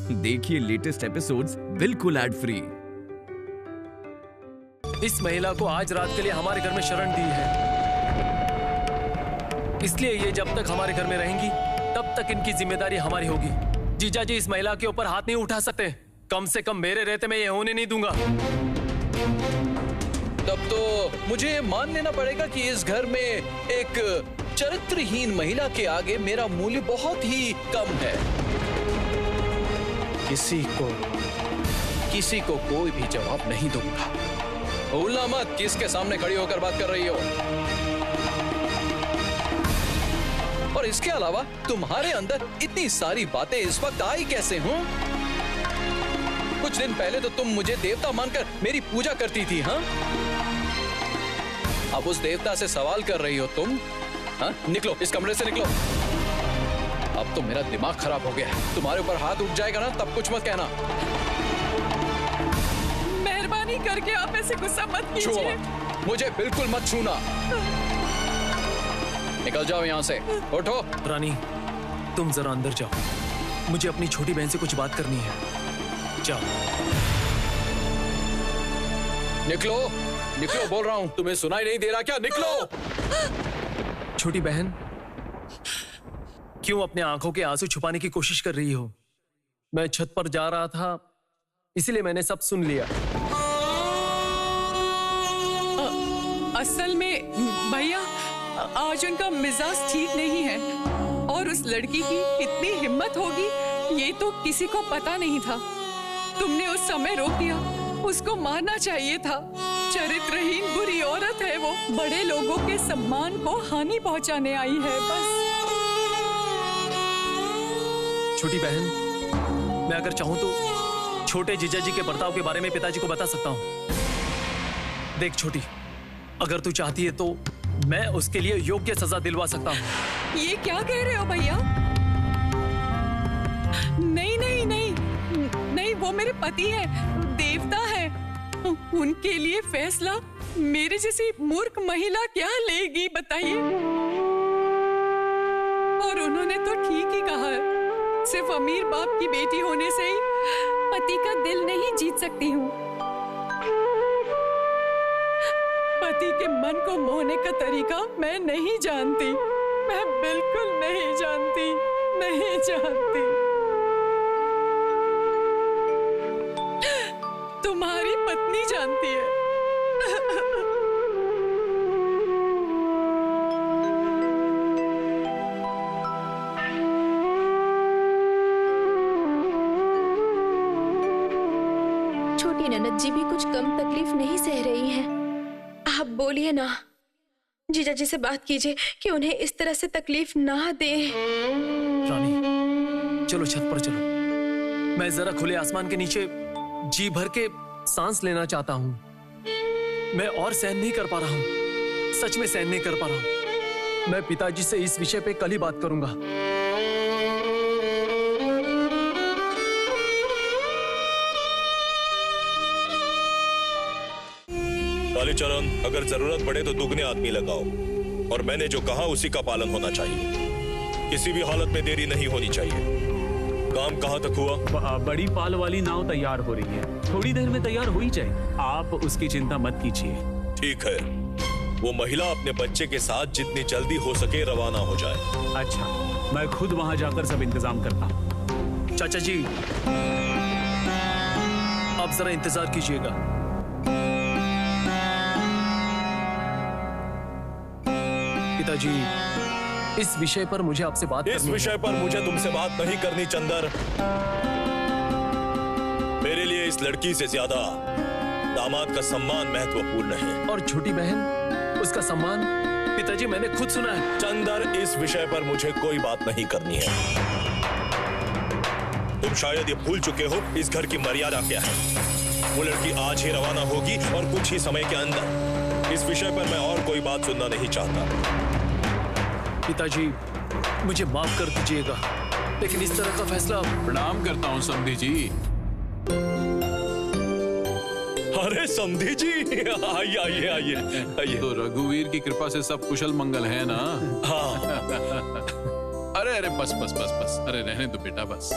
देखिए latest episodes बिल्कुल ad free. इस महिला को आज रात के लिए हमारे घर में शरण दी है, इसलिए ये जब तक हमारे घर में रहेंगी तब तक इनकी जिम्मेदारी हमारी होगी। जीजा जी इस महिला के ऊपर हाथ नहीं उठा सकते, कम से कम मेरे रहते में ये होने नहीं दूंगा। तब तो मुझे ये मान लेना पड़ेगा कि इस घर में एक चरित्रहीन महिला के आगे मेरा मूल्य बहुत ही कम है। किसी को कोई भी जवाब नहीं दूंगा। भूलना मत किसके सामने खड़ी होकर बात कर रही हो। और इसके अलावा तुम्हारे अंदर इतनी सारी बातें इस वक्त आई कैसे हूं? कुछ दिन पहले तो तुम मुझे देवता मानकर मेरी पूजा करती थी, हाँ? अब उस देवता से सवाल कर रही हो तुम? हाँ? निकलो, इस कमरे से निकलो। अब तो मेरा दिमाग खराब हो गया है। तुम्हारे ऊपर हाथ उठ जाएगा ना, तब कुछ मत कहना। मेहरबानी करके आप ऐसे गुस्सा मत कीजिए। मुझे बिल्कुल मत छूना। निकल जाओ यहाँ से, उठो। रानी, तुम जरा अंदर जाओ, मुझे अपनी छोटी बहन से कुछ बात करनी है। जाओ। निकलो, निकलो बोल रहा हूँ, तुम्हें सुनाई नहीं दे रहा क्या? निकलो। छोटी बहन, क्यों अपने आंखों के आंसू छुपाने की कोशिश कर रही हो? मैं छत पर जा रहा था, इसीलिए मैंने सब सुन लिया। असल में भैया, आज उनका मिजाज ठीक नहीं है और उस लड़की की कितनी हिम्मत होगी ये तो किसी को पता नहीं था। तुमने उस समय रोक दिया, उसको मारना चाहिए था। चरित्रहीन बुरी औरत है वो, बड़े लोगों के सम्मान को हानि पहुंचाने आई है बस। छोटी बहन, मैं अगर चाहूं तो छोटे जीजा जी के बर्ताव के बारे में पिताजी को बता सकता हूं। देख छोटी, अगर तू चाहती है तो मैं उसके लिए योग्य सजा दिलवा सकता हूं। ये क्या कह रहे हो भैया? नहीं नहीं नहीं नहीं, वो मेरे पति है, देवता है। उनके लिए फैसला मेरे जैसी मूर्ख महिला क्या लेगी बताइए? और उन्होंने तो ठीक ही कहा है, सिर्फ अमीर बाप की बेटी होने से ही पति का दिल नहीं जीत सकती हूँ। पति के मन को मोहने का तरीका मैं नहीं जानती, मैं बिल्कुल नहीं जानती, नहीं जानती। तुम्हारी पत्नी जानती है। छोटी ननद जी भी कुछ कम तकलीफ नहीं सह रही हैं। आप बोलिए ना, जीजा जी से बात कीजिए कि उन्हें इस तरह से तकलीफ ना दे। रानी, चलो छत पर चलो, मैं जरा खुले आसमान के नीचे जी भर के सांस लेना चाहता हूं। मैं और सहन नहीं कर पा रहा हूं, सच में सहन नहीं कर पा रहा हूं। मैं पिताजी से इस विषय पे कल ही बात करूंगा। कालीचरण, अगर जरूरत पड़े तो दुगने आदमी लगाओ, और मैंने जो कहा उसी का पालन होना चाहिए। किसी भी हालत में देरी नहीं होनी चाहिए। काम कहाँ तक हुआ? बड़ी पाल वाली नाव तैयार हो रही है, थोड़ी देर में तैयार हो ही जाए, आप उसकी चिंता मत कीजिए। ठीक है, वो महिला अपने बच्चे के साथ जितनी जल्दी हो सके रवाना हो जाए। अच्छा, मैं खुद वहां जाकर सब इंतजाम करता हूँ। चाचा जी, आप जरा इंतजार कीजिएगा। पिताजी, इस विषय पर मुझे आपसे बात करनी है। इस विषय पर मुझे तुमसे बात नहीं करनी चंदर। मेरे लिए इस लड़की से ज्यादा दामाद का सम्मान महत्वपूर्ण है। और छोटी बहन, उसका सम्मान पिताजी मैंने खुद सुना है। चंदर, इस विषय पर मुझे कोई बात नहीं करनी है। तुम शायद ये भूल चुके हो इस घर की मर्यादा क्या है। वो लड़की आज ही रवाना होगी और कुछ ही समय के अंदर। इस विषय पर मैं और कोई बात सुनना नहीं चाहता। पिताजी, मुझे माफ कर दीजिएगा, लेकिन इस तरह का फैसला। प्रणाम करता हूँ समधी जी। अरे समधी जी, आइए आइए आइए आइए। तो रघुवीर की कृपा से सब कुशल मंगल है ना? हाँ। अरे अरे बस बस बस बस, अरे रहने दो बेटा बस।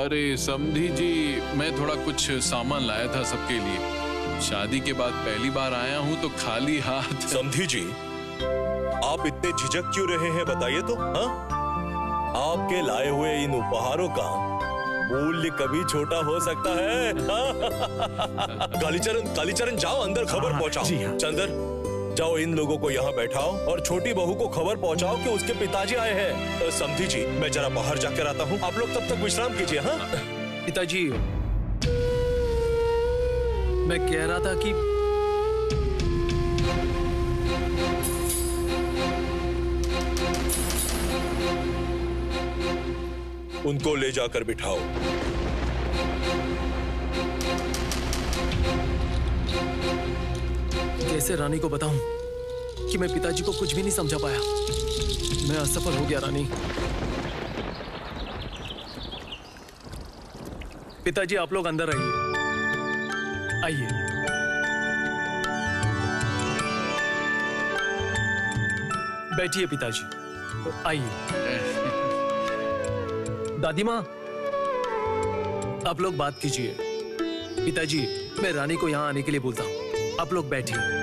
अरे समधी जी, मैं थोड़ा कुछ सामान लाया था सबके लिए। शादी के बाद पहली बार आया हूँ तो खाली हाथ। समधी जी, आप इतने झिझक क्यों रहे हैं बताइए तो? हाँ, आपके लाए हुए इन उपहारों का मूल्य कभी छोटा हो सकता है। कालीचरण जाओ अंदर खबर पहुंचाओ। चंदर, जाओ इन लोगों को यहाँ बैठाओ और छोटी बहू को खबर पहुंचाओ कि उसके पिताजी आए हैं। समधी जी, मैं जरा बाहर जाकर आता हूँ, आप लोग तब तक विश्राम कीजिए। हाँ पिताजी, मैं कह रहा था कि उनको ले जाकर बिठाओ। कैसे रानी को बताऊं कि मैं पिताजी को कुछ भी नहीं समझा पाया। मैं असफल हो गया रानी। पिताजी, आप लोग अंदर आइए। आइए। बैठिए पिताजी, आइए। दादी माँ, आप लोग बात कीजिए। पिताजी, मैं रानी को यहाँ आने के लिए बोलता हूँ, आप लोग बैठिए।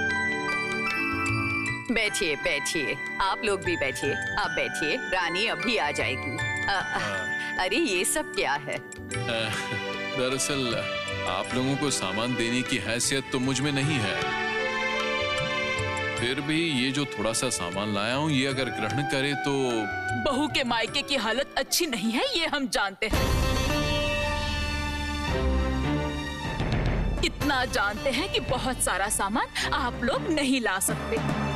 बैठिए बैठिए, आप लोग भी बैठिए। आप बैठिए, रानी अभी आ जाएगी। अरे ये सब क्या है? दरअसल आप लोगों को सामान देने की हैसियत तो मुझ में नहीं है, फिर भी ये जो थोड़ा सा सामान लाया हूँ, ये अगर ग्रहण करे तो। बहू के मायके की हालत अच्छी नहीं है, ये हम जानते हैं। इतना जानते हैं कि बहुत सारा सामान आप लोग नहीं ला सकते।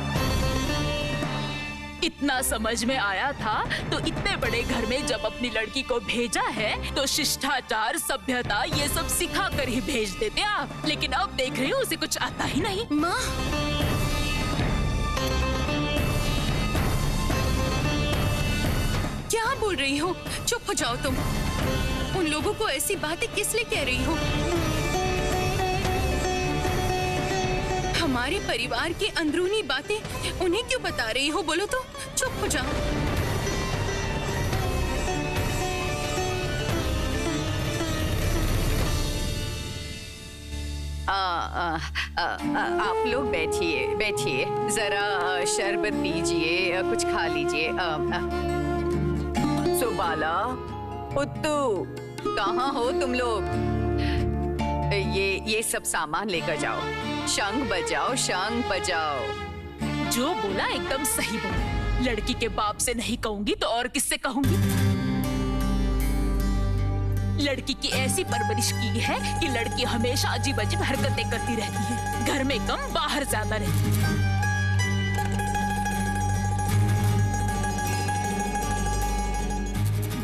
इतना समझ में आया था तो इतने बड़े घर में जब अपनी लड़की को भेजा है तो शिष्टाचार, सभ्यता ये सब सिखा कर ही भेज देते आप। लेकिन अब देख रही हो उसे कुछ आता ही नहीं। माँ, क्या बोल रही हो? चुप हो जाओ तुम। उन लोगों को ऐसी बातें किस लिए कह रही हो? हमारे परिवार की अंदरूनी बातें उन्हें क्यों बता रही हो? बोलो तो। चुप हो जाओ। आप लोग बैठिए बैठिए, जरा शरबत पीजिए, कुछ खा लीजिए। सुबाला, उत्तू, कहाँ हो तुम लोग? ये सब सामान लेकर जाओ। शंख बजाओ, शंख बजाओ। जो बोला एकदम सही बोला। लड़की के बाप से नहीं कहूंगी तो और किससे कहूंगी? लड़की की ऐसी परवरिश की है कि लड़की हमेशा अजीब अजीब हरकतें करती रहती है, घर में कम बाहर ज्यादा रहती है।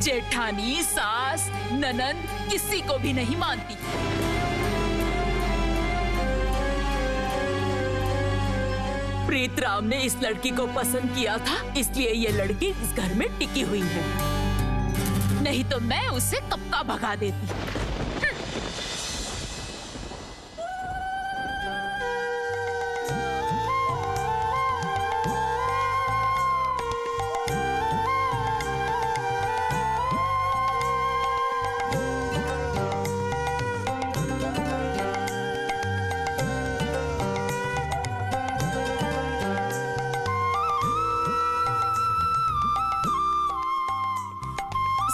जेठानी, सास, ननंद किसी को भी नहीं मानती। प्रीतराम ने इस लड़की को पसंद किया था, इसलिए ये लड़की इस घर में टिकी हुई है, नहीं तो मैं उसे कब का भगा देती।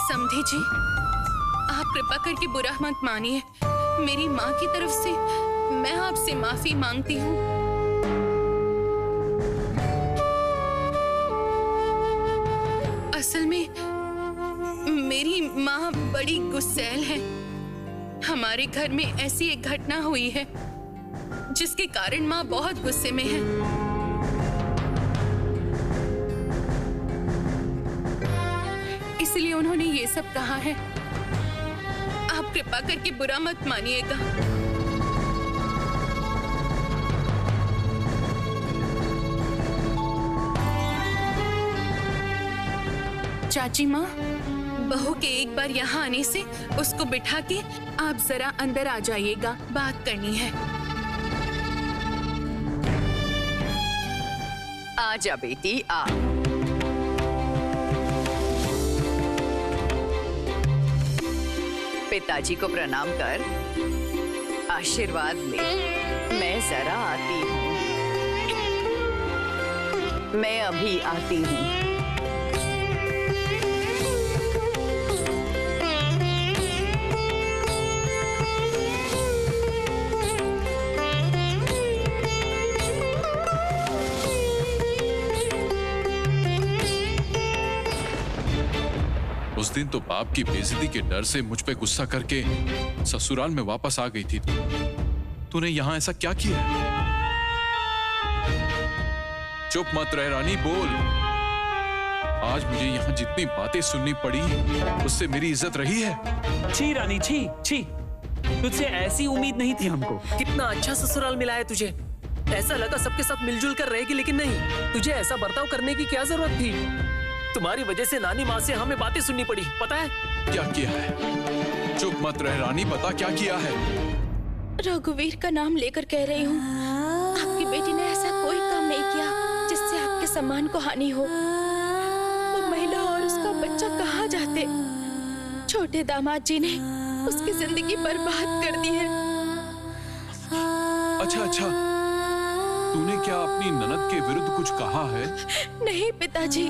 समधी जी, आप कृपा करके बुरा मत मानिए। मेरी माँ की तरफ से मैं आपसे माफी मांगती हूँ। असल में मेरी माँ बड़ी गुस्सैल है। हमारे घर में ऐसी एक घटना हुई है जिसके कारण माँ बहुत गुस्से में है। इसलिए उन्होंने ये सब कहा है। आप कृपा करके बुरा मत मानिएगा। चाची माँ, बहू के एक बार यहाँ आने से उसको बिठा के आप जरा अंदर आ जाइएगा, बात करनी है। आजा बेटी, आ। पिताजी को प्रणाम कर आशीर्वाद ले। मैं जरा आती हूँ। मैं अभी आती हूँ। उस दिन तो बाप की बेइज्जती के डर से मुझ पे गुस्सा करके ससुराल में वापस आ गई थी। तूने यहाँ ऐसा क्या किया? चुप मत रह रानी, बोल। आज मुझे यहाँ जितनी बातें सुननी पड़ी उससे मेरी इज्जत रही है। छी रानी छी छी, तुझसे ऐसी उम्मीद नहीं थी हमको। कितना अच्छा ससुराल मिला है तुझे। ऐसा लगा सबके साथ मिलजुल कर रहेगी, लेकिन नहीं, तुझे ऐसा बर्ताव करने की क्या जरूरत थी? तुम्हारी वजह से नानी माँ से हमें बातें सुननी पड़ी, पता है? क्या किया है? चुप मत रह रानी, बता क्या किया है? रघुवीर का नाम लेकर कह रही हूँ, आपकी बेटी ने ऐसा कोई काम नहीं किया जिससे आपके सम्मान को हानि हो। वो महिला और उसका बच्चा कहाँ जाते? छोटे दामाद जी ने उसकी जिंदगी बर्बाद कर दी है। अच्छा, तूने क्या अपनी ननद के विरुद्ध कुछ कहा है? नहीं पिताजी,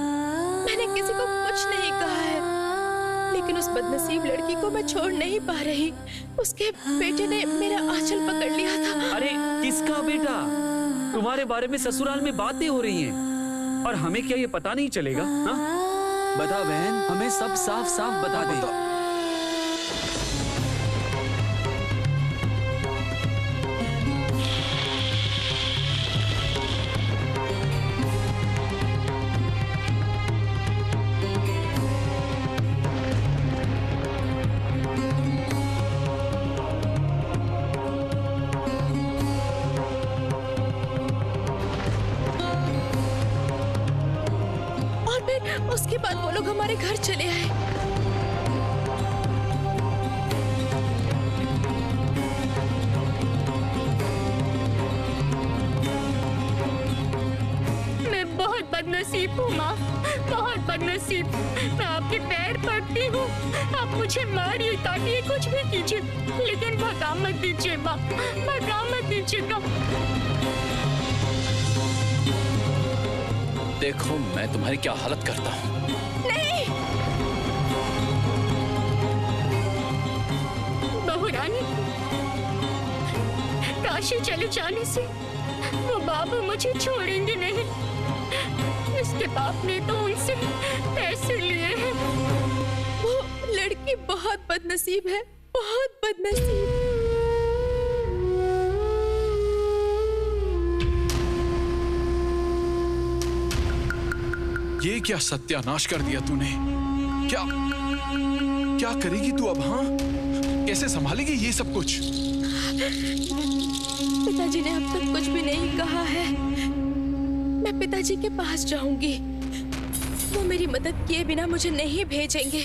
मैंने किसी को कुछ नहीं कहा है, लेकिन उस बदनसीब लड़की को मैं छोड़ नहीं पा रही। उसके बेटे ने मेरा आंचल पकड़ लिया था। अरे किसका बेटा? तुम्हारे बारे में ससुराल में बातें हो रही हैं और हमें क्या ये पता नहीं चलेगा? हाँ? बता बहन, हमें सब साफ साफ बता दे। उसके बाद वो लोग हमारे घर चले आए। मैं बहुत बदनसीब हूँ माँ, बहुत बदनसीब। मैं आपके पैर पड़ती हूँ, आप मुझे मारिए, काटिए, कुछ भी कीजिए, लेकिन भगा मत दीजिए माँ, भगा मत दीजिएगा। देखो मैं तुम्हारी क्या हालत करता हूँ। नहीं, बहू रानी, काशी चले जाने से वो बाबू मुझे छोड़ेंगे नहीं। इसके बाप ने तो उनसे पैसे लिए हैं। वो लड़की बहुत बदनसीब है, बहुत बदनसीब। ये क्या सत्यानाश कर दिया तूने? क्या करेगी तू अब? हाँ, कैसे संभालेगी ये सब कुछ? पिताजी ने अब तक कुछ भी नहीं कहा है। मैं पिताजी के पास जाऊंगी, वो मेरी मदद किए बिना मुझे नहीं भेजेंगे।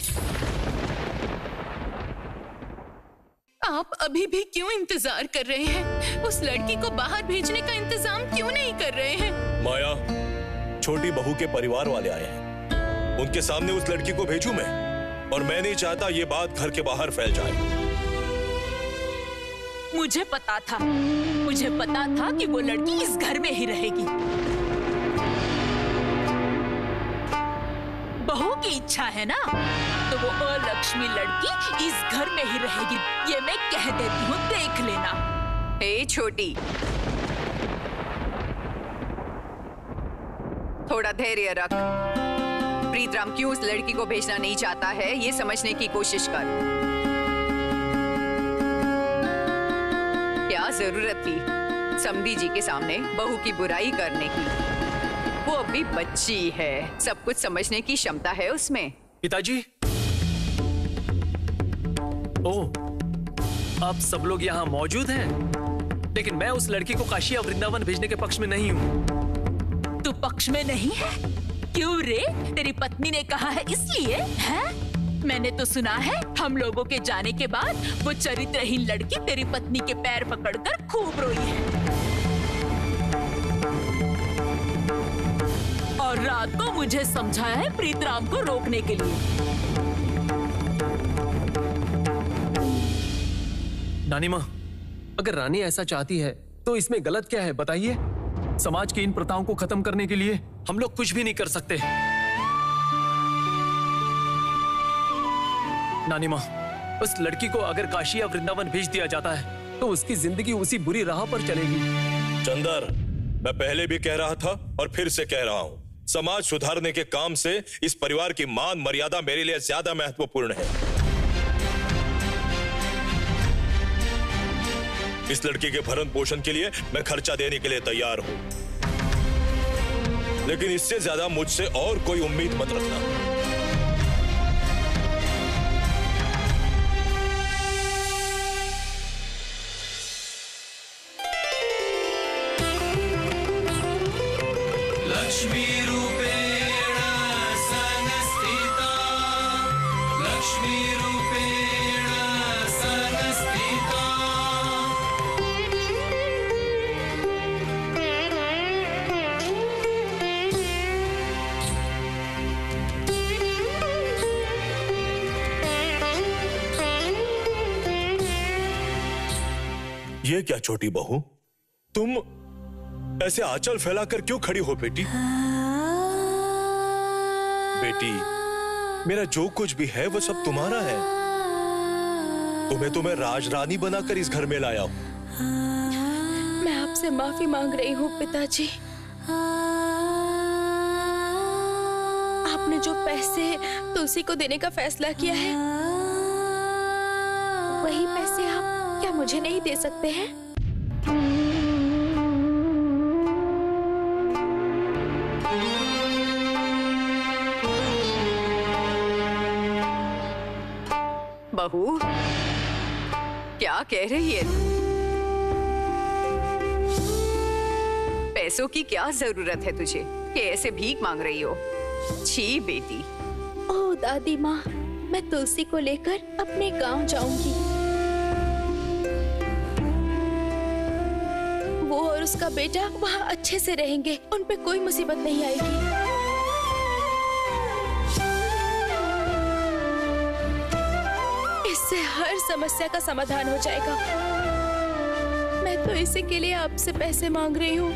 आप अभी भी क्यों इंतजार कर रहे हैं? उस लड़की को बाहर भेजने का इंतजाम क्यों नहीं कर रहे हैं? माया, छोटी बहू के परिवार वाले आए हैं, उनके सामने उस लड़की को भेजूं मैं? और मैं नहीं चाहता ये बात घर के बाहर फैल जाए। मुझे पता था कि वो लड़की इस घर में ही रहेगी। बहू की इच्छा है ना, तो वो अलक्ष्मी लड़की इस घर में ही रहेगी। ये मैं कह देती हूँ, देख लेना। हे छोटी, थोड़ा धैर्य रख। प्रीतराम क्यों उस लड़की को भेजना नहीं चाहता है, ये समझने की कोशिश कर। क्या जरूरत थी समधी जी के सामने बहू की बुराई करने की? वो अभी बच्ची है, सब कुछ समझने की क्षमता है उसमें। पिताजी, ओह, आप सब लोग यहाँ मौजूद हैं, लेकिन मैं उस लड़की को काशी या वृंदावन भेजने के पक्ष में नहीं हूँ। तू पक्ष में नहीं है? क्यों रे? तेरी पत्नी ने कहा है इसलिए? है? मैंने तो सुना है हम लोगों के जाने के बाद वो चरित्रहीन लड़की तेरी पत्नी के पैर पकड़कर खूब रोई है, और रात को मुझे समझाया है प्रीतराम को रोकने के लिए। नानी माँ, अगर रानी ऐसा चाहती है तो इसमें गलत क्या है बताइए। समाज की इन प्रथाओं को खत्म करने के लिए हम लोग कुछ भी नहीं कर सकते। नानी माँ, उस लड़की को अगर काशी या वृंदावन भेज दिया जाता है तो उसकी जिंदगी उसी बुरी राह पर चलेगी। चंदर, मैं पहले भी कह रहा था और फिर से कह रहा हूँ, समाज सुधारने के काम से इस परिवार की मान मर्यादा मेरे लिए ज्यादा महत्वपूर्ण है। इस लड़की के भरण पोषण के लिए मैं खर्चा देने के लिए तैयार हूं, लेकिन इससे ज्यादा मुझसे और कोई उम्मीद मत रखना। लक्ष्मी रूपेण संस्थिता, लक्ष्मी रूपेण संस्थिता। ये क्या छोटी बहू, तुम ऐसे आंचल फैलाकर क्यों खड़ी हो बेटी? बेटी, मेरा जो कुछ भी है वो सब तुम्हारा है। तुम्हें तो मैं राजरानी बनाकर इस घर में लाया हूं। मैं आपसे माफी मांग रही हूँ पिताजी। आपने जो पैसे तुलसी को देने का फैसला किया है, वही पैसे आप क्या मुझे नहीं दे सकते हैं? बहू, क्या कह रही है? पैसों की क्या जरूरत है तुझे कि ऐसे भीख मांग रही हो? छी बेटी। ओह दादी माँ, मैं तुलसी को लेकर अपने गांव जाऊंगी। वो और उसका बेटा वहाँ अच्छे से रहेंगे, उन पे कोई मुसीबत नहीं आएगी। इससे हर समस्या का समाधान हो जाएगा। मैं तो इसी के लिए आपसे पैसे मांग रही हूँ।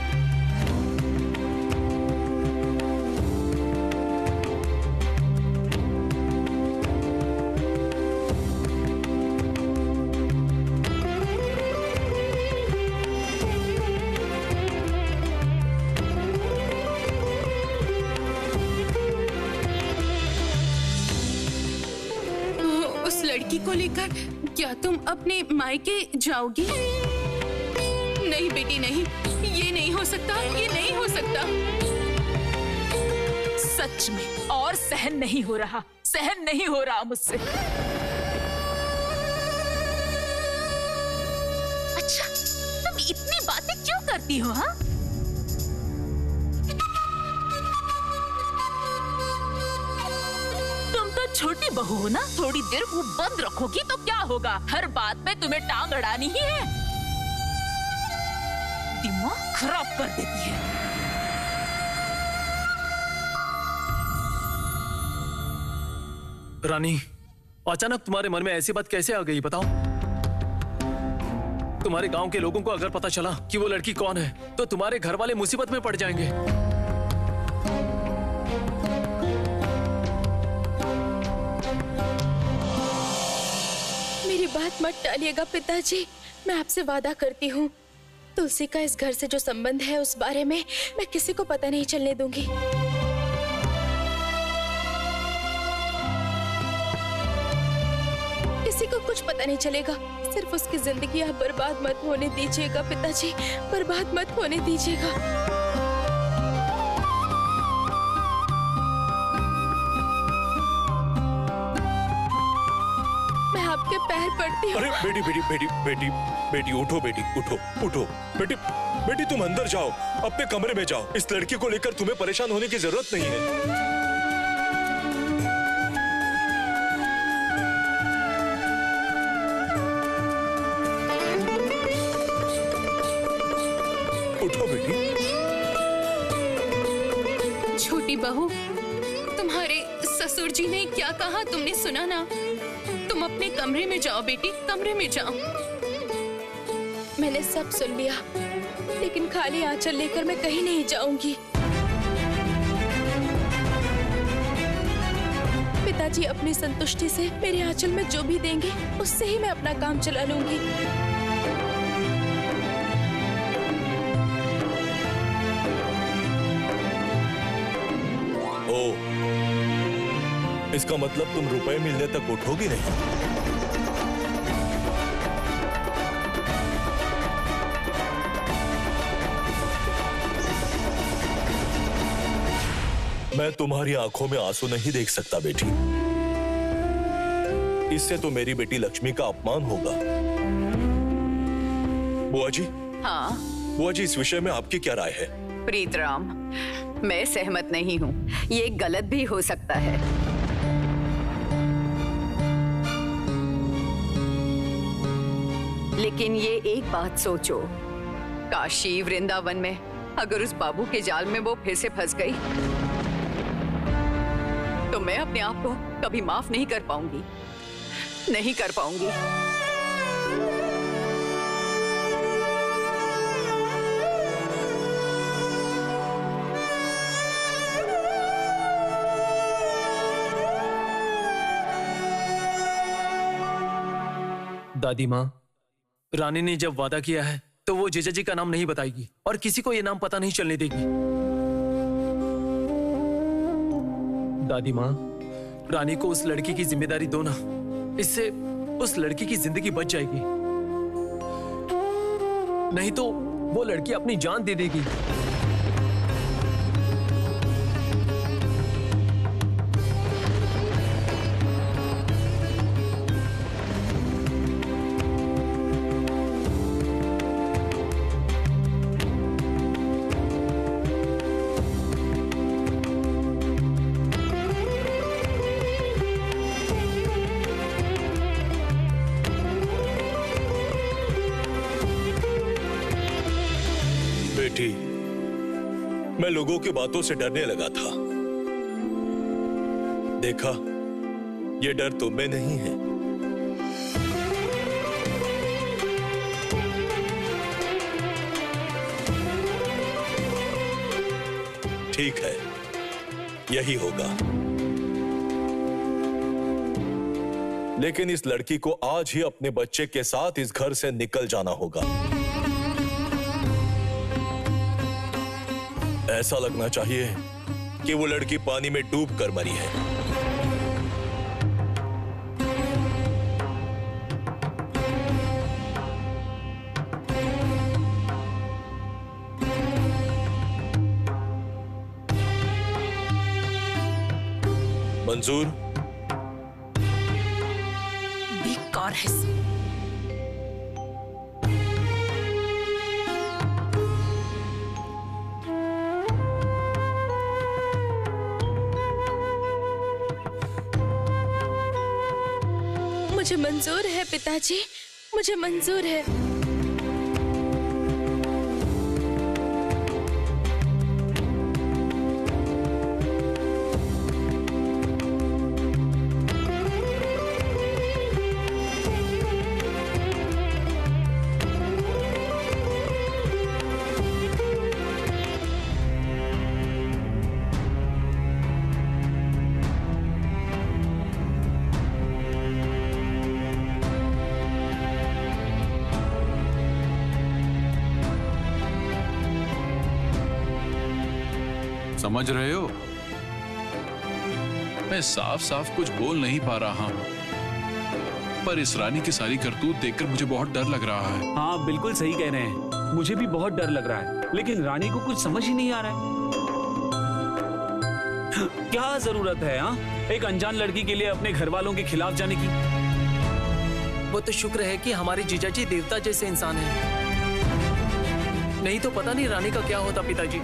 लड़की को लेकर क्या तुम अपने मायके जाओगी? नहीं बेटी नहीं, ये नहीं हो सकता, ये नहीं हो सकता। सच में और सहन नहीं हो रहा, सहन नहीं हो रहा मुझसे। अच्छा, तुम इतनी बातें क्यों करती हो? हाँ, छोटी बहू हो ना, थोड़ी देर वो बंद रखोगी तो क्या होगा? हर बात में तुम्हें टांग अड़ानी ही है। दिमाग खराब कर देती है। रानी, अचानक तुम्हारे मन में ऐसी बात कैसे आ गई बताओ? तुम्हारे गांव के लोगों को अगर पता चला कि वो लड़की कौन है तो तुम्हारे घर वाले मुसीबत में पड़ जाएंगे। मेरी बात मत टालिएगा पिताजी, मैं आपसे वादा करती हूँ, तुलसी का इस घर से जो संबंध है उस बारे में मैं किसी को पता नहीं चलने दूंगी। किसी को कुछ पता नहीं चलेगा। सिर्फ उसकी जिंदगी आप बर्बाद मत होने दीजिएगा पिताजी, बर्बाद मत होने दीजिएगा। आपके पैर पड़ती हूँ। अरे बेटी बेटी बेटी बेटी बेटी उठो, बेटी उठो उठो। बेटी बेटी तुम अंदर जाओ, अपने कमरे में जाओ। इस लड़की को लेकर तुम्हें परेशान होने की जरूरत नहीं है। उठो बेटी। छोटी बहू, तुम्हारे ससुर जी ने क्या कहा तुमने सुना ना? तुम अपने कमरे में जाओ बेटी, कमरे में जाओ। मैंने सब सुन लिया, लेकिन खाली आंचल लेकर मैं कहीं नहीं जाऊंगी। पिताजी अपनी संतुष्टि से मेरे आंचल में जो भी देंगे उससे ही मैं अपना काम चला लूंगी। ओ, इसका मतलब तुम रुपए मिलने तक उठोगी नहीं? मैं तुम्हारी आंखों में आंसू नहीं देख सकता बेटी। इससे तो मेरी बेटी लक्ष्मी का अपमान होगा। बुआ जी। हाँ बुआ जी, इस विषय में आपकी क्या राय है? प्रीतराम, मैं सहमत नहीं हूँ। ये गलत भी हो सकता है। लेकिन ये एक बात सोचो, काशी वृंदावन में अगर उस बाबू के जाल में वो फिर से फंस गई तो मैं अपने आप को कभी माफ नहीं कर पाऊंगी, नहीं कर पाऊंगी। दादी माँ, रानी ने जब वादा किया है तो वो जीजा जी का नाम नहीं बताएगी और किसी को ये नाम पता नहीं चलने देगी। दादी माँ, रानी को उस लड़की की जिम्मेदारी दो ना, इससे उस लड़की की जिंदगी बच जाएगी। नहीं तो वो लड़की अपनी जान दे देगी। बेटी, मैं लोगों की बातों से डरने लगा था। देखा, ये डर तुम में नहीं है। ठीक है, यही होगा। लेकिन इस लड़की को आज ही अपने बच्चे के साथ इस घर से निकल जाना होगा। ऐसा लगना चाहिए कि वो लड़की पानी में डूब कर मरी है। मंजूर? बेकार है। मुझे मंजूर है पिताजी, मुझे मंजूर है। समझ रहे हो? मैं साफ साफ कुछ बोल नहीं पा रहा हूं, पर इस रानी की सारी करतूत देखकर मुझे बहुत डर लग रहा है। हाँ बिल्कुल सही कह रहे हैं, मुझे भी बहुत डर लग रहा है, लेकिन रानी को कुछ समझ ही नहीं आ रहा है। क्या जरूरत है हाँ एक अनजान लड़की के लिए अपने घर वालों के खिलाफ जाने की? वो तो शुक्र है कि हमारे जीजाजी देवता जैसे इंसान हैं, नहीं तो पता नहीं रानी का क्या होता। पिताजी,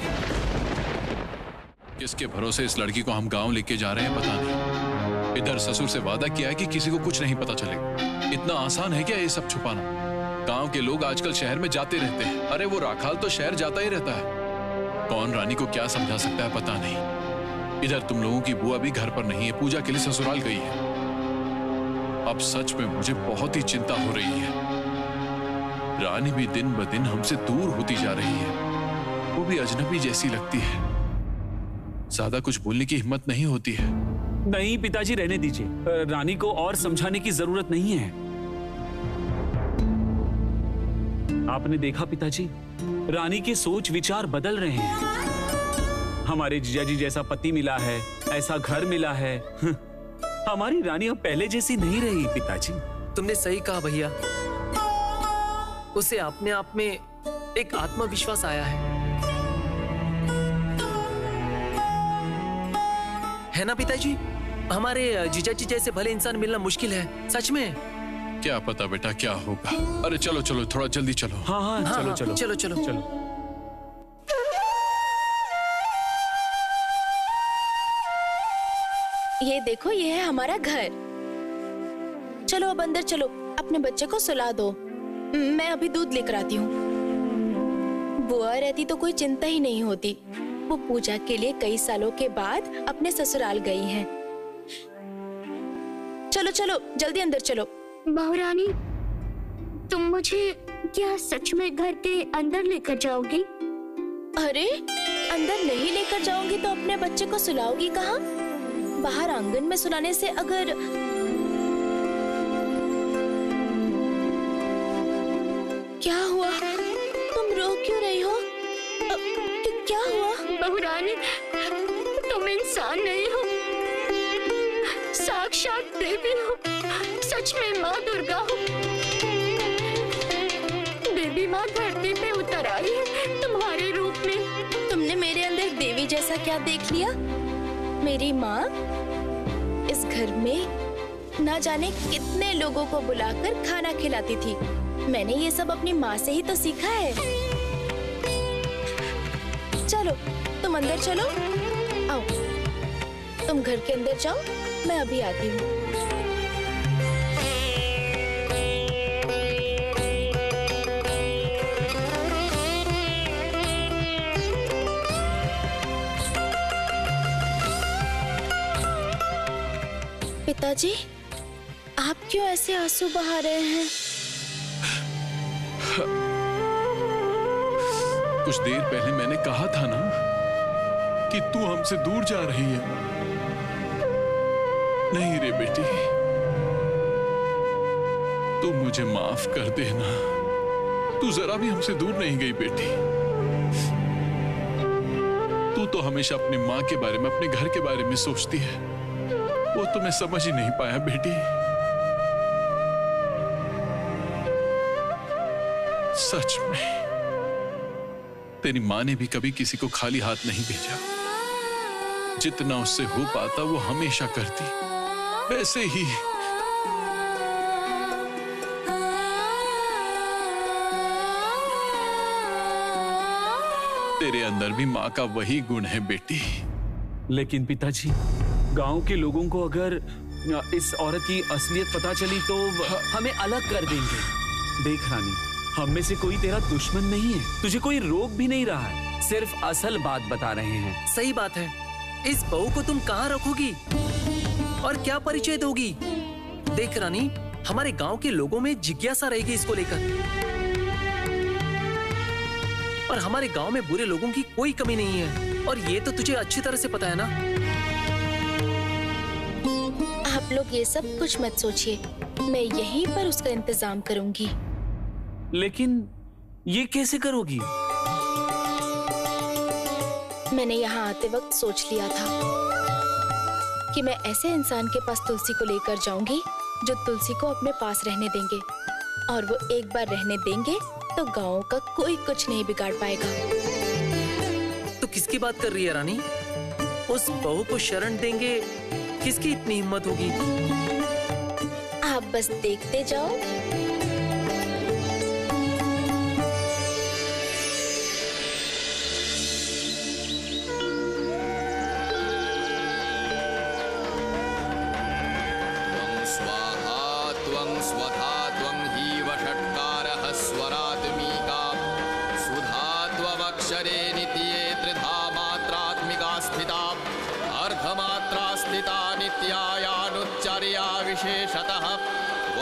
किसके भरोसे इस लड़की को हम गांव लेके जा रहे हैं पता नहीं। इधर ससुर से वादा किया है कि किसी को कुछ नहीं पता चलेगा। इतना आसान है क्या ये सब छुपाना? गांव के लोग आजकल शहर में जाते रहते हैं। अरे वो राखाल तो शहर जाता ही रहता है। कौन रानी को क्या समझा सकता है पता नहीं। इधर तुम लोगों की बुआ भी घर पर नहीं है, पूजा के लिए ससुराल गई है। अब सच में मुझे बहुत ही चिंता हो रही है। रानी भी दिन ब दिन हमसे दूर होती जा रही है। वो भी अजनबी जैसी लगती है। ज्यादा कुछ बोलने की हिम्मत नहीं होती है। नहीं पिताजी, रहने दीजिए। रानी को और समझाने की जरूरत नहीं है। आपने देखा पिताजी, रानी के सोच विचार बदल रहे हैं। हमारे जीजाजी जैसा पति मिला है, ऐसा घर मिला है। हमारी रानी अब पहले जैसी नहीं रही पिताजी। तुमने सही कहा भैया। उसे अपने आप में एक आत्मविश्वास आया है ना पिताजी? हमारे जीजाजी जैसे भले इंसान मिलना मुश्किल है, सच में। क्या पता बेटा क्या होगा। अरे चलो चलो, थोड़ा जल्दी चलो। हाँ हाँ, चलो चलो चलो चलो चलो। ये देखो, ये है हमारा घर। चलो अब अंदर चलो, अपने बच्चे को सुला दो। मैं अभी दूध लेकर आती हूँ। बुआ रहती तो कोई चिंता ही नहीं होती। वो पूजा के लिए कई सालों के बाद अपने ससुराल गई हैं। चलो चलो, जल्दी अंदर चलो। बहू रानी, तुम मुझे क्या सच में घर के अंदर लेकर जाओगी? अरे, अंदर नहीं लेकर जाऊंगी तो अपने बच्चे को सुलाओगी कहाँ? बाहर आंगन में सुलाने से अगर क्या हुआ? तुम रो क्यों रही हो? क्या हुआ? बहू रानी, तुम इंसान नहीं हो, साक्षात देवी हो। सच में माँ दुर्गा हो। देवी माँ धरती पे उतर आई है तुम्हारे रूप में। तुमने मेरे अंदर देवी जैसा क्या देख लिया? मेरी माँ इस घर में ना जाने कितने लोगों को बुलाकर खाना खिलाती थी। मैंने ये सब अपनी माँ से ही तो सीखा है। चलो तुम अंदर चलो। आओ, तुम घर के अंदर जाओ, मैं अभी आती हूँ। पिताजी, आप क्यों ऐसे आंसू बहा रहे हैं? कुछ देर पहले मैंने कहा था ना कि तू हमसे दूर जा रही है। नहीं रे बेटी, तू मुझे माफ कर देना। तू जरा भी हमसे दूर नहीं गई बेटी। तू तो हमेशा अपनी माँ के बारे में, अपने घर के बारे में सोचती है। वो तो मैं समझ ही नहीं पाया बेटी। सच में तेरी माँ ने भी कभी किसी को खाली हाथ नहीं भेजा। जितना उससे हो पाता वो हमेशा करती। वैसे ही तेरे अंदर भी माँ का वही गुण है बेटी। लेकिन पिताजी, गांव के लोगों को अगर इस औरत की असलियत पता चली तो हमें अलग कर देंगे। देख रानी, हम में से कोई तेरा दुश्मन नहीं है। तुझे कोई रोक भी नहीं रहा है। सिर्फ असल बात बता रहे हैं। सही बात है। इस बहू को तुम कहाँ रखोगी और क्या परिचय दोगी? देख रानी, हमारे गांव के लोगों में जिज्ञासा रहेगी इसको लेकर। और हमारे गांव में बुरे लोगों की कोई कमी नहीं है, और ये तो तुझे अच्छी तरह से पता है ना। आप लोग ये सब कुछ मत सोचिए, मैं यहीं पर उसका इंतजाम करूंगी। लेकिन ये कैसे करोगी? मैंने यहाँ आते वक्त सोच लिया था कि मैं ऐसे इंसान के पास तुलसी को लेकर जाऊंगी जो तुलसी को अपने पास रहने देंगे, और वो एक बार रहने देंगे तो गांव का कोई कुछ नहीं बिगाड़ पाएगा। तो किसकी बात कर रही है रानी? उस बहू को शरण देंगे, किसकी इतनी हिम्मत होगी? आप बस देखते जाओ।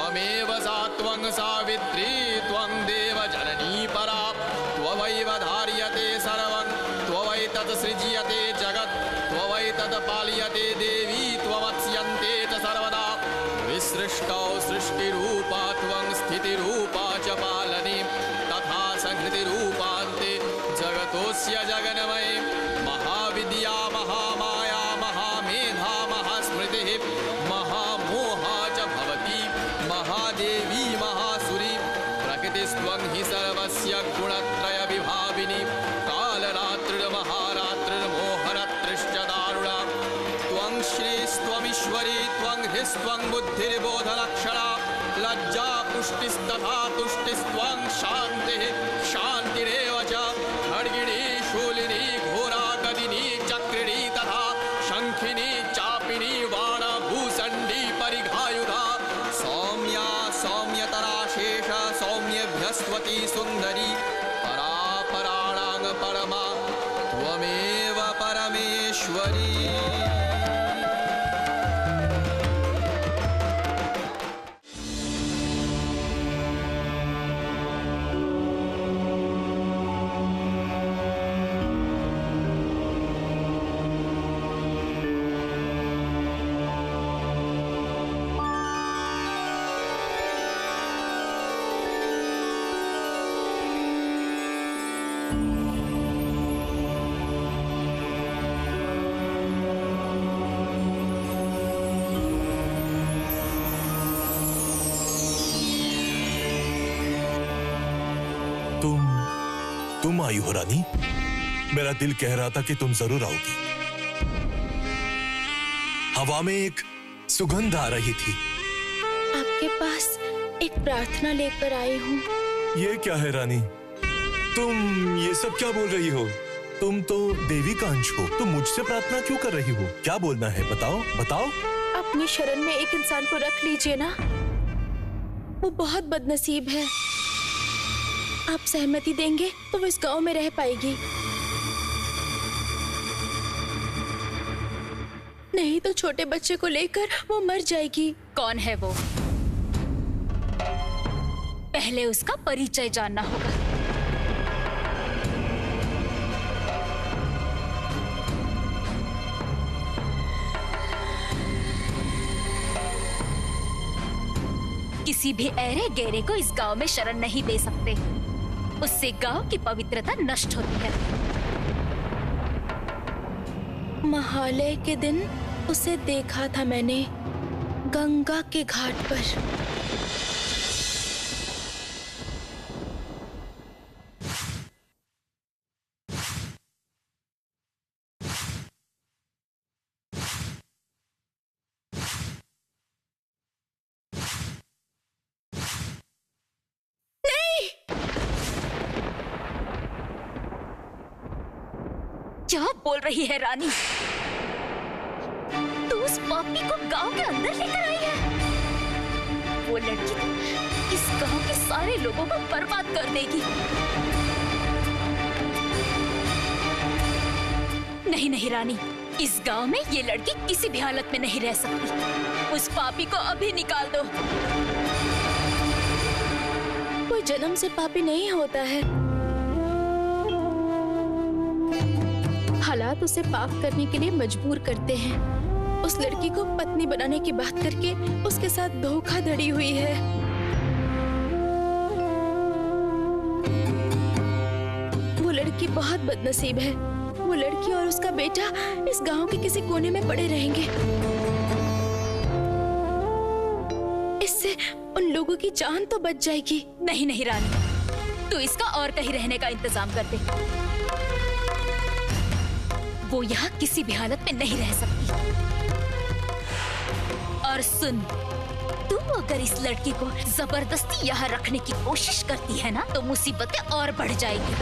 त्वमेव सा त्वं सावित्री त्वं देवजननी परा त्ववैव धार्यते सर्वं त्ववैतत् सृज्यते जगत् त्ववैतत् पाल्यते देवी त्वमत्स्यन्ते च सर्वदा विसृष्टौ सृष्टिरूपा त्वं स्थितिरूपा च पालने तथा संहृतिरूपान्ते जगतोऽस्य जगन्मये महाविद्या महामाया महामेधा महास्मृतिः महामोहा च भवति महादेवी महासुरी प्रकृतिस्त्वं हि सर्वस्य गुणत्रय विभाविनी कालरात्रिर्महारात्रिर्मोहरात्रिश्च दारुणा त्वं श्रीस्त्वमीश्वरी त्वं ह्रीस्त्वं बुद्धिर्बोधलक्षणा लज्जा पुष्टिस्तथा तुष्टिस्त्वं शान्तिः शान्तिरेव च खड्गिणी शूलिनी घोरा गदिनी चक्रिणी तथा शंखिनी चापिनी वाणा भूषण्डी परिघायुधा सौम्या सौम्यतरा शेष सौम्यभ्यस्वती सुन्दरी परापराणां परमा त्वमेव परमेश्वरी। तुम आई हो रानी? मेरा दिल कह रहा था कि तुम जरूर आओगी। हवा में एक सुगंध आ रही थी। आपके पास एक प्रार्थना लेकर आई हूँ। ये क्या है रानी? तुम ये सब क्या बोल रही हो? तुम तो देवी का अंश हो, तुम मुझसे प्रार्थना क्यों कर रही हो? क्या बोलना है बताओ बताओ। अपनी शरण में एक इंसान को रख लीजिए ना, वो बहुत बदनसीब है। आप सहमति देंगे तो वो इस गांव में रह पाएगी, नहीं तो छोटे बच्चे को लेकर वो मर जाएगी। कौन है वो? पहले उसका परिचय जानना होगा। किसी भी ऐरे गहरे को इस गांव में शरण नहीं दे सकते, उससे गांव की पवित्रता नष्ट होती है। महालय के दिन उसे देखा था मैंने गंगा के घाट पर। क्या बोल रही है रानी? तू उस पापी को गांव के अंदर लेकर आई है? वो लड़की इस गांव के सारे लोगों को बर्बाद कर देगी। नहीं नहीं रानी, इस गांव में ये लड़की किसी भी हालत में नहीं रह सकती। उस पापी को अभी निकाल दो। कोई जन्म से पापी नहीं होता है, हालात उसे पाप करने के लिए मजबूर करते हैं। उस लड़की को पत्नी बनाने की बात करके उसके साथ धोखाधड़ी हुई है। वो लड़की बहुत बदनसीब है। वो लड़की और उसका बेटा इस गांव के किसी कोने में पड़े रहेंगे। इससे उन लोगों की जान तो बच जाएगी। नहीं नहीं रानी, तू इसका और कहीं रहने का इंतजाम कर दे। वो यहाँ किसी भी हालत में नहीं रह सकती। और सुन, तू अगर इस लड़की को जबरदस्ती यहाँ रखने की कोशिश करती है ना, तो मुसीबतें और बढ़ जाएगी।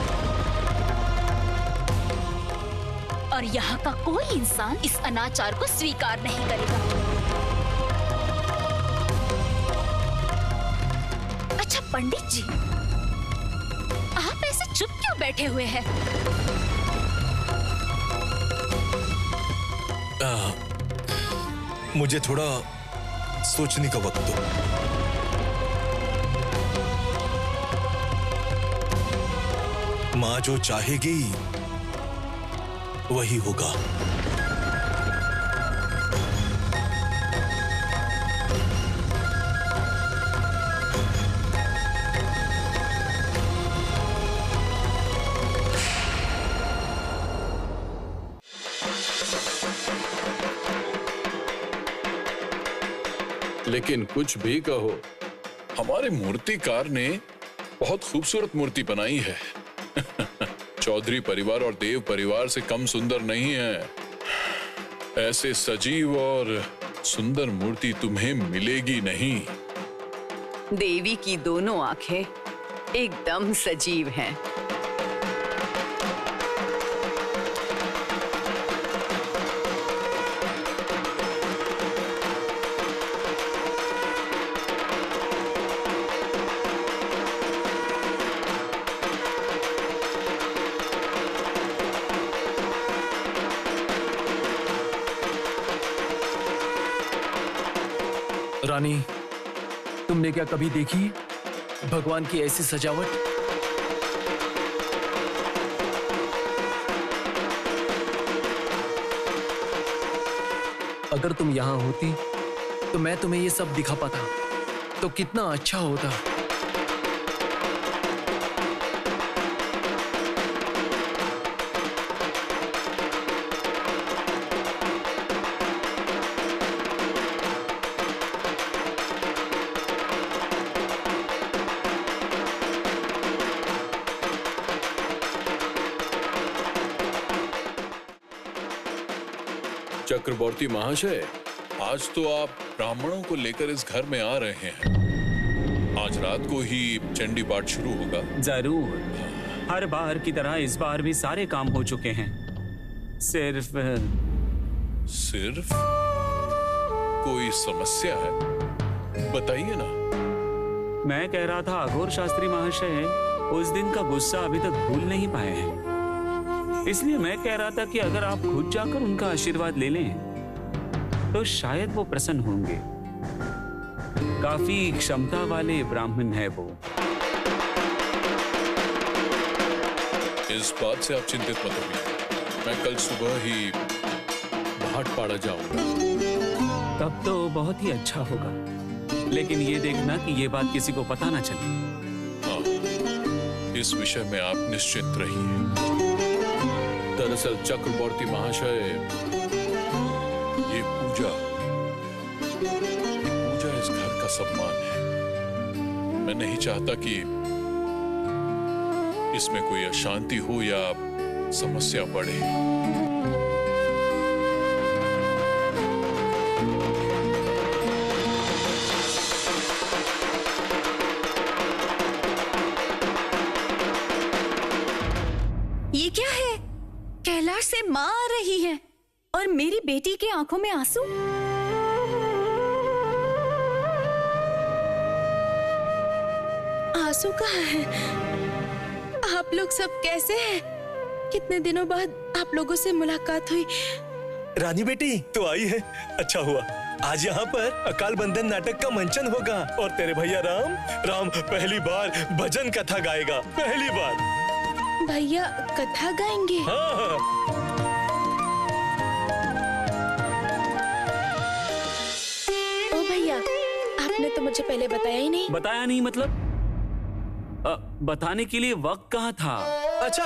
और यहाँ का कोई इंसान इस अनाचार को स्वीकार नहीं करेगा। अच्छा पंडित जी, आप ऐसे चुप क्यों बैठे हुए हैं? मुझे थोड़ा सोचने का वक्त दो। माँ जो चाहेगी वही होगा। लेकिन कुछ भी कहो, हमारे मूर्तिकार ने बहुत खूबसूरत मूर्ति बनाई है। चौधरी परिवार और देव परिवार से कम सुंदर नहीं है। ऐसे सजीव और सुंदर मूर्ति तुम्हें मिलेगी नहीं। देवी की दोनों आंखें एकदम सजीव हैं। रानी, तुमने क्या कभी देखी भगवान की ऐसी सजावट? अगर तुम यहां होती तो मैं तुम्हें ये सब दिखा पाता तो कितना अच्छा होता। चक्रवर्ती महाशय, आज तो आप ब्राह्मणों को लेकर इस घर में आ रहे हैं। आज रात को ही चंडी पाठ शुरू होगा। जरूर, हर बार की तरह इस बार भी सारे काम हो चुके हैं। सिर्फ कोई समस्या है? बताइए ना। मैं कह रहा था अघोर शास्त्री महाशय उस दिन का गुस्सा अभी तक भूल नहीं पाए हैं। इसलिए मैं कह रहा था कि अगर आप खुद जाकर उनका आशीर्वाद ले लें तो शायद वो प्रसन्न होंगे। काफी क्षमता वाले ब्राह्मण है वो। इस बात से आप चिंतित मत होइए। मैं कल सुबह ही भाटपाड़ा जाऊंगा। तब तो बहुत ही अच्छा होगा, लेकिन ये देखना कि ये बात किसी को पता ना चले। हाँ, इस विषय में आप निश्चित रहिए। दरअसल चक्रवर्ती महाशय, ये पूजा इस घर का सम्मान है। मैं नहीं चाहता कि इसमें कोई अशांति हो या समस्या बढ़े। ये क्या है? कैलाश से माँ आ रही है और मेरी बेटी की आंखों में आंसू। आंसू कहाँ है? आप लोग सब कैसे हैं? कितने दिनों बाद आप लोगों से मुलाकात हुई। रानी बेटी तो आई है, अच्छा हुआ। आज यहाँ पर अकाल बंधन नाटक का मंचन होगा और तेरे भैया राम पहली बार भजन कथा गाएगा। पहली बार भैया कथा गाएंगे? हाँ। ओ भैया, आपने तो मुझे पहले बताया ही नहीं। बताया नहीं मतलब? बताने के लिए वक्त कहाँ था? अच्छा,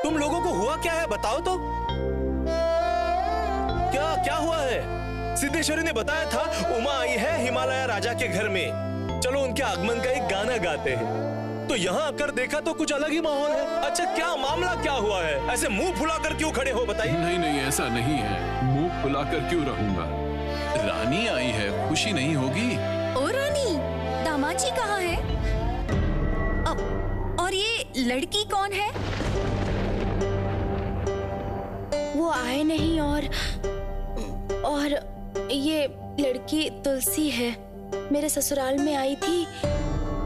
तुम लोगों को हुआ क्या है बताओ तो। क्या हुआ है? सिद्धेश्वरी ने बताया था उमा आई है हिमालय राजा के घर में, चलो उनके आगमन का एक गाना गाते हैं। तो यहाँ आकर देखा तो कुछ अलग ही माहौल है। अच्छा, क्या मामला क्या हुआ है? ऐसे मुंह फुलाकर क्यों खड़े हो बताइए। नहीं, ऐसा नहीं है। मुंह फुलाकर क्यों रहूंगा? रानी आई है, खुशी नहीं होगी? ओ रानी, दामाद जी कहाँ है? और ये लड़की कौन है? वो आए नहीं और ये लड़की तुलसी है, मेरे ससुराल में आई थी,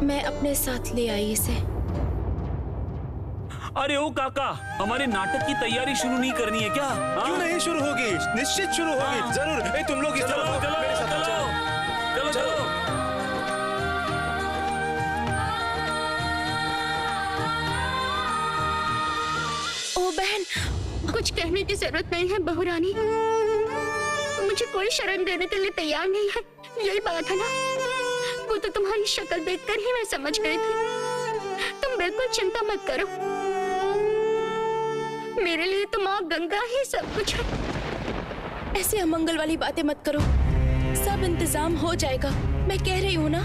मैं अपने साथ ले आई इसे। अरे ओ काका, हमारे नाटक की तैयारी शुरू नहीं करनी है क्या? क्यों नहीं शुरू होगी? निश्चित शुरू होगी, जरूर। तुम लोग इस तरफ आओ, मेरे साथ चलो। कुछ कहने की जरूरत नहीं है बहू रानी। मुझे कोई शरण देने के लिए तैयार नहीं है, यही बात है ना। वो तो तुम्हारी शक्ल देखकर ही मैं समझ गई थी। तुम बिल्कुल चिंता मत करो, मेरे लिए तो माँ गंगा ही सब कुछ है। ऐसे अमंगल वाली बातें मत करो, सब इंतजाम हो जाएगा। मैं कह रही हूँ ना,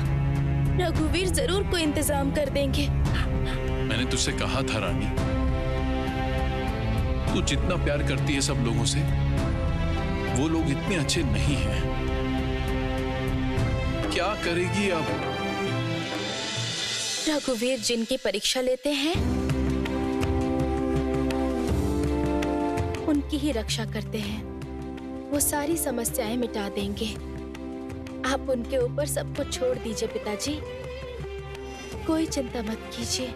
रघुवीर जरूर कोई इंतजाम कर देंगे। मैंने तुझसे कहा था रानी, तू जितना प्यार करती है सब लोगों से, वो लोग इतने अच्छे नहीं हैं। क्या करेगी अब? रघुवीर जिनकी परीक्षा लेते हैं उनकी ही रक्षा करते हैं। वो सारी समस्याएं मिटा देंगे। आप उनके ऊपर सब कुछ छोड़ दीजिए पिताजी, कोई चिंता मत कीजिए।